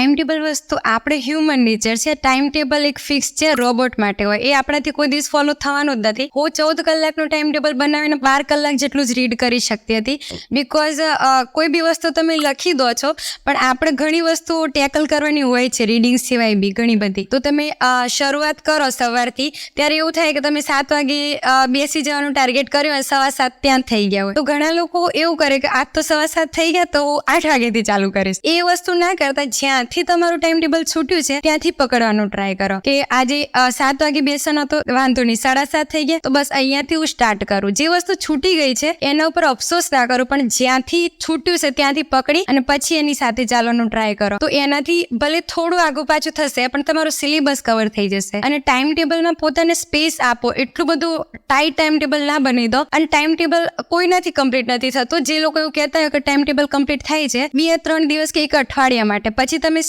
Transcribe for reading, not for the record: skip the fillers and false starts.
Time table વસ્તુ આપણે human nature છે. ટાઈમ ટેબલ એક ફિક્સ છે, રોબોટ માટે હોય. એ આપણાથી કોઈ દિવસ ફોલો થવાનું જ નથી. હું 14 કલાકનું ટાઈમ ટેબલ બનાવીને 12 કલાક જેટલું જ રીડ કરી શકતી હતી. બિકોઝ કોઈ બી વસ્તુ તમે લખી દો છો, પણ આપણે ઘણી વસ્તુઓ ટેકલ કરવાની હોય છે રીડિંગ સિવાય બી ઘણી બધી. તો તમે શરૂઆત કરો સવારથી, ત્યારે એવું થાય કે તમે 7 વાગે બેસી જવાનું ટાર્ગેટ કર્યું અને 7:15 ત્યાં થઈ ગયા હોય. તો ઘણા લોકો એવું કરે કે આજ તો 7:15 થઈ ગયા તો 8 વાગ્યાથી ચાલુ કરીશ. એ વસ્તુ ના કરતા જ્યાંથી તમારું ટાઈમ ટેબલ છૂટ્યું છે ત્યાંથી પકડવાનું ટ્રાય કરો. કે આજે 7 વાગે બેસવાનો તો વાંધો નહીં, 7:30 થઈ ગયા તો બસ અહીંયાથી હું સ્ટાર્ટ કરું. જે વસ્તુ છૂટી ગઈ છે એના ઉપર અફસોસ ના કરો, પણ જ્યાંથી છૂટ્યું છે ત્યાંથી પકડી અને પછી એની સાથે ચાલવાનું ટ્રાય કરો. તો એનાથી ભલે થોડું આગું પાછું થશે પણ તમારું સિલેબસ કવર થઈ જશે. અને ટાઈમ ટેબલમાં પોતાને સ્પેસ આપો. એટલું બધું ટાઈટ ટાઈમ ટેબલ ના બની દો. અને ટાઈમ ટેબલ કોઈનાથી કમ્પ્લીટ નથી થતું. જે લોકો એવું કહેતા હોય કે ટાઈમ ટેબલ કમ્પ્લીટ થાય છે 2-3 દિવસ કે 1 અઠવાડિયા માટે, પછી તમે